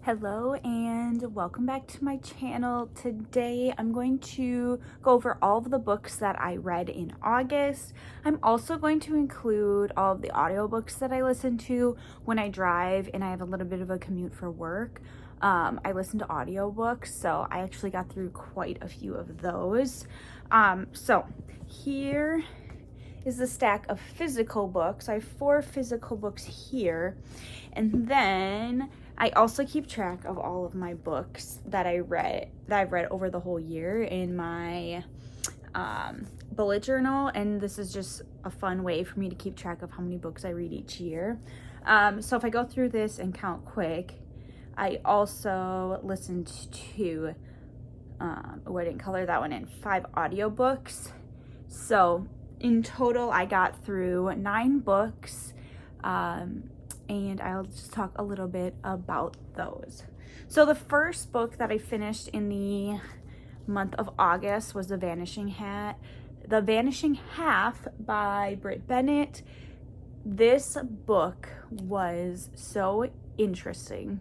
Hello and welcome back to my channel. Today I'm going to go over all of the books that I read in August. I'm also going to include all of the audiobooks that I listen to when I drive and I have a little bit of a commute for work. I listen to audiobooks, so I actually got through quite a few of those. So here is the stack of physical books. I have 4 physical books here, and then I also keep track of all of my books that I've read over the whole year in my bullet journal, and this is just a fun way for me to keep track of how many books I read each year. So if I go through this and count quick, I also listened to, I didn't color that one in, 5 audiobooks. So in total, I got through 9 books, and I'll just talk a little bit about those. So the first book that I finished in the month of August was The Vanishing Half by Britt Bennett. This book was so interesting.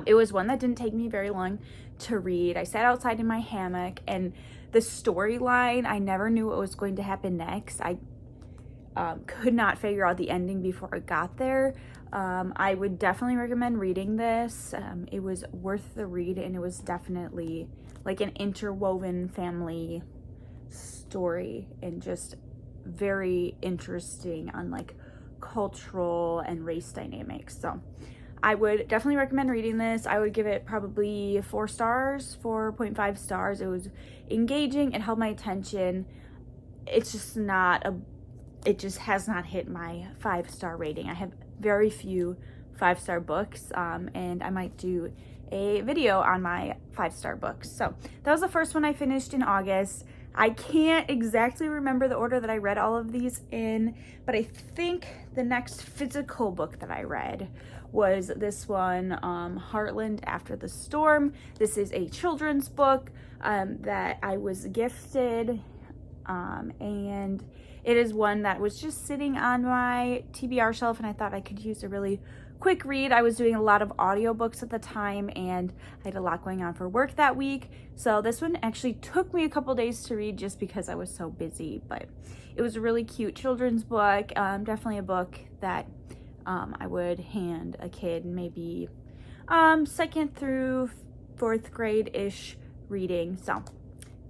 It was one that didn't take me very long to read. I sat outside in my hammock, and the storyline, I never knew what was going to happen next. I could not figure out the ending before I got there. I would definitely recommend reading this. It was worth the read, and it was definitely like an interwoven family story and just very interesting on like cultural and race dynamics. So I would definitely recommend reading this. I would give it probably 4 stars, 4.5 stars. It was engaging. It held my attention. It's just it just has not hit my 5-star rating. I have very few 5-star books, and I might do a video on my 5-star books. So that was the first one I finished in August. I can't exactly remember the order that I read all of these in, but I think the next physical book that I read was this one, Heartland After the Storm. This is a children's book that I was gifted, and it is one that was just sitting on my TBR shelf, and I thought I could use a really quick read. I was doing a lot of audiobooks at the time, and I had a lot going on for work that week. So this one actually took me a couple days to read just because I was so busy, but it was a really cute children's book. Definitely a book that I would hand a kid maybe 2nd through 4th grade-ish reading. So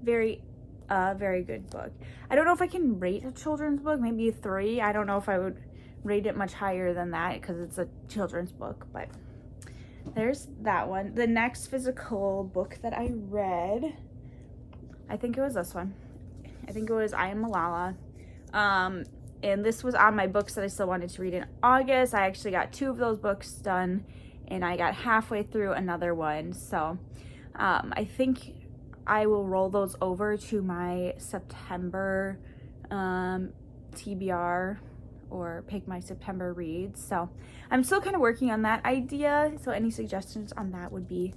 very good book. I don't know if I can rate a children's book, maybe a 3. I don't know if I would rate it much higher than that because it's a children's book, but there's that one. The next physical book that I read, I think it was this one. I think it was I Am Malala. And this was on my books that I still wanted to read in August. I actually got 2 of those books done, and I got halfway through another one. So I think I will roll those over to my September TBR, or pick my September reads. So I'm still kind of working on that idea, so any suggestions on that would be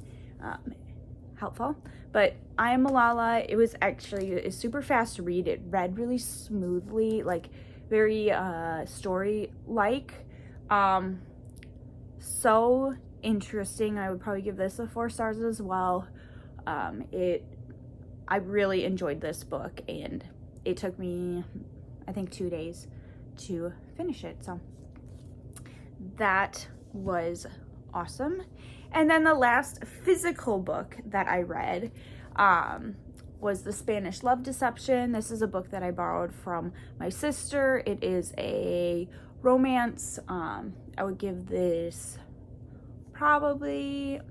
helpful. But I Am Malala, it was actually a super fast read. It read really smoothly, like very story-like. So interesting. I would probably give this a 4 stars as well. I really enjoyed this book, and it took me, I think, 2 days to finish it. So that was awesome. And then the last physical book that I read was The Spanish Love Deception. This is a book that I borrowed from my sister. It is a romance. I would give this probably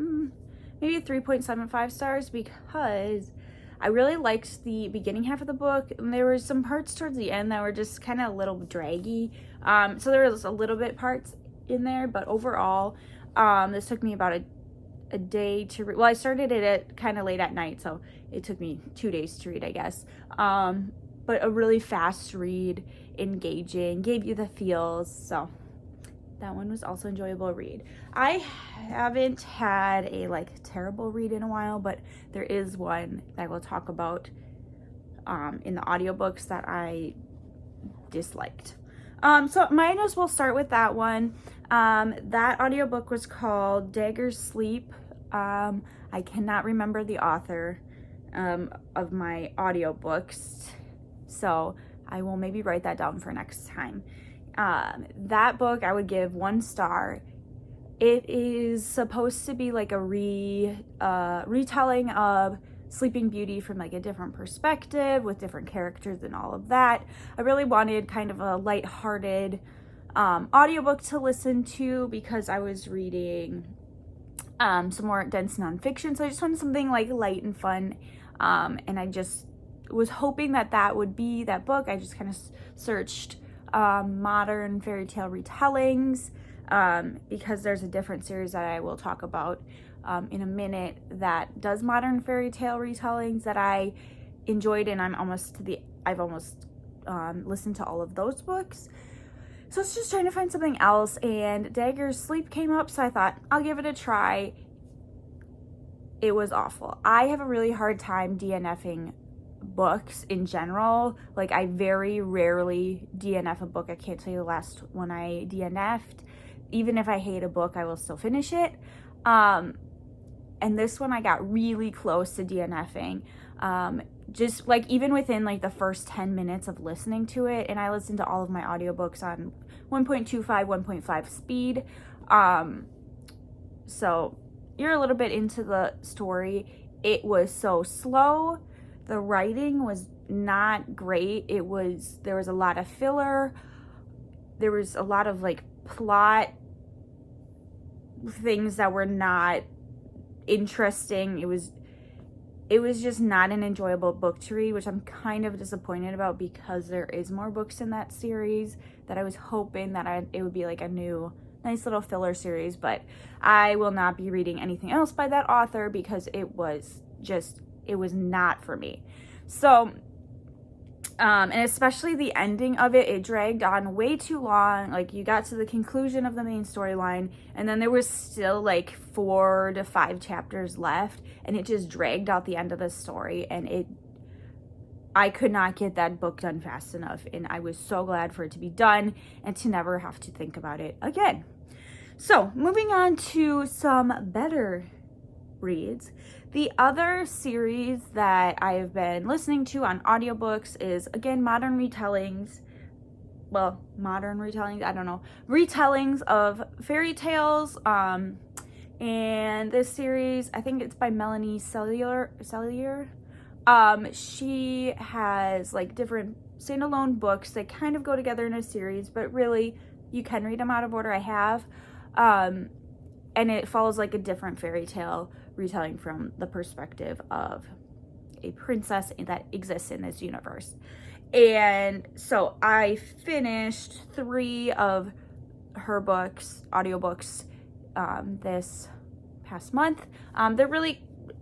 maybe 3.75 stars because I really liked the beginning half of the book, and there were some parts towards the end that were just kind of a little draggy. So there was a little bit parts in there, but overall, this took me about a day to read. Well, I started it at kind of late at night, so it took me 2 days to read, I guess. But a really fast read, engaging, gave you the feels, so that one was also enjoyable read. I haven't had a terrible read in a while, but there is one that I will talk about in the audiobooks that I disliked. So might as well start with that one. That audiobook was called Dagger's Sleep. I cannot remember the author of my audiobooks, so I will maybe write that down for next time. That book I would give 1 star. It is supposed to be like a retelling of Sleeping Beauty from like a different perspective with different characters and all of that. I really wanted kind of a lighthearted audiobook to listen to because I was reading some more dense nonfiction, so I just wanted something like light and fun, and I just was hoping that that would be that book. I just kind of searched modern fairy tale retellings, because there's a different series that I will talk about in a minute that does modern fairy tale retellings that I enjoyed, and I've almost listened to all of those books. So I was just trying to find something else, and Dagger's Sleep came up, so I thought I'll give it a try. It was awful. I have a really hard time DNFing books in general. Like, I very rarely DNF a book. I can't tell you the last one I DNF'd. Even if I hate a book, I will still finish it. And this one I got really close to DNFing. Just like even within like the first 10 minutes of listening to it, and I listened to all of my audiobooks on 1.25, 1.5 speed. So you're a little bit into the story. It was so slow. The writing was not great. There was a lot of filler. There was a lot of like plot things that were not interesting. It was just not an enjoyable book to read, which I'm kind of disappointed about because there is more books in that series that I was hoping that it would be like a new nice little filler series, but I will not be reading anything else by that author because it was not for me. So, and especially the ending of it dragged on way too long. Like, you got to the conclusion of the main storyline, and then there was still like 4 to 5 chapters left, and it just dragged out the end of the story, and I could not get that book done fast enough, and I was so glad for it to be done and to never have to think about it again. So, moving on to some better reads. The other series that I've been listening to on audiobooks is, again, modern retellings. Well, modern retellings, I don't know. Retellings of fairy tales. And this series, I think it's by Melanie Cellier. She has like different standalone books that kind of go together in a series, but really you can read them out of order. I have. And it follows like a different fairy tale retelling from the perspective of a princess that exists in this universe. And so I finished 3 of her audiobooks, this past month.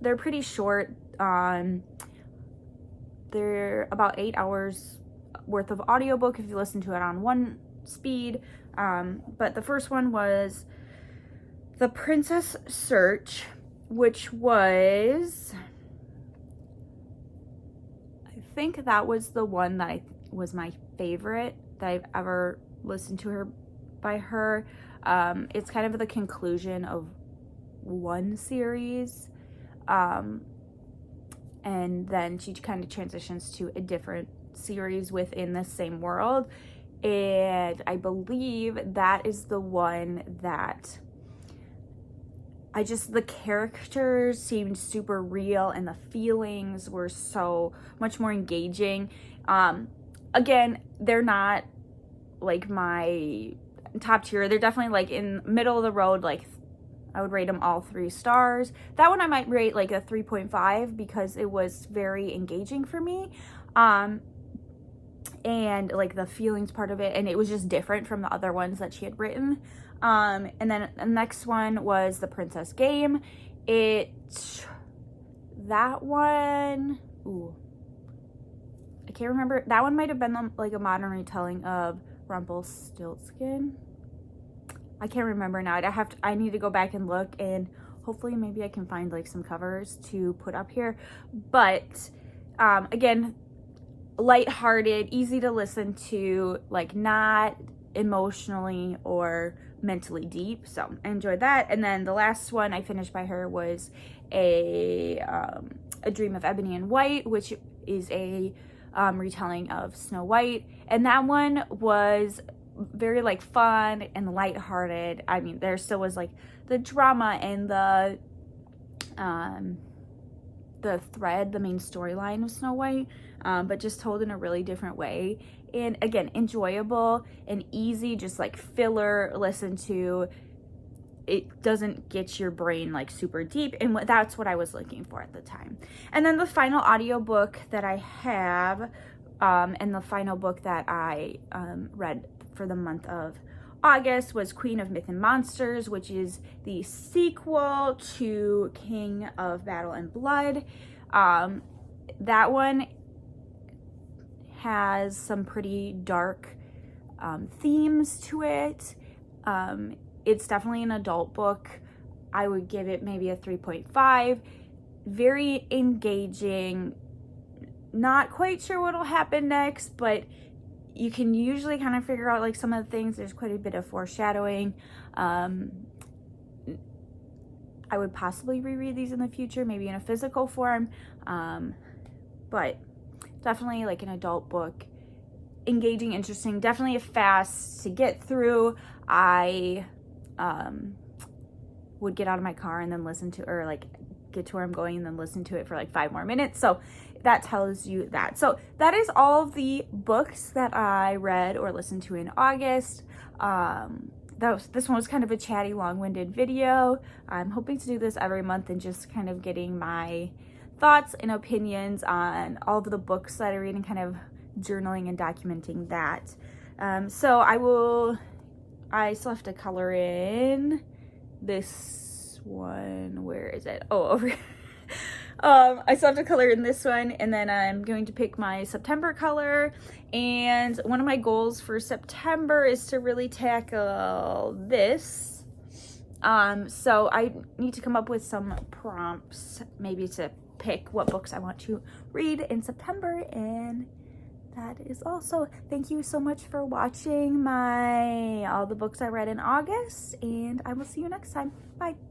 They're pretty short. They're about 8 hours worth of audiobook if you listen to it on 1 speed. But the first one was The Princess Search, which was, I think that was the one that was my favorite that I've ever listened to by her. It's kind of the conclusion of one series, and then she kind of transitions to a different series within the same world, and I believe that is the one that the characters seemed super real and the feelings were so much more engaging. Again, they're not like my top tier. They're definitely like in middle of the road. Like, I would rate them all 3 stars. That one I might rate like a 3.5 because it was very engaging for me. And like the feelings part of it, and it was just different from the other ones that she had written. And then the next one was The Princess Game. That one, I can't remember. That one might have been like a modern retelling of Rumpelstiltskin. I can't remember now. I need to go back and look, and hopefully maybe I can find like some covers to put up here. But again, lighthearted, easy to listen to, like not emotionally or mentally deep. So I enjoyed that. And then the last one I finished by her was A Dream of Ebony and White, which is a retelling of Snow White. And that one was very like fun and lighthearted. I mean, there still was like the drama and the thread, the main storyline of Snow White, but just told in a really different way. And again, enjoyable and easy, just like filler listen to. It doesn't get your brain like super deep, and that's what I was looking for at the time. And then the final audiobook that I have, and the final book that I read for the month of August was Queen of Myth and Monsters, which is the sequel to King of Battle and Blood. That one has some pretty dark themes to it. It's definitely an adult book. I would give it maybe a 3.5. Very engaging. Not quite sure what'll happen next, but you can usually kind of figure out like some of the things. There's quite a bit of foreshadowing. I would possibly reread these in the future, maybe in a physical form. But definitely like an adult book. Engaging, interesting, definitely fast to get through. I would get out of my car and then listen to, or like get to where I'm going and then listen to it for like 5 more minutes. So that tells you that. So that is all of the books that I read or listened to in August. This one was kind of a chatty, long-winded video. I'm hoping to do this every month and just kind of getting my thoughts and opinions on all of the books that I read and kind of journaling and documenting that. So I still have to color in this one. Where is it? Oh, over here. I still have to color in this one, and then I'm going to pick my September color. And one of my goals for September is to really tackle this. So I need to come up with some prompts, maybe to pick what books I want to read in September, and that is all. So thank you so much for watching all the books I read in August, and I will see you next time. Bye.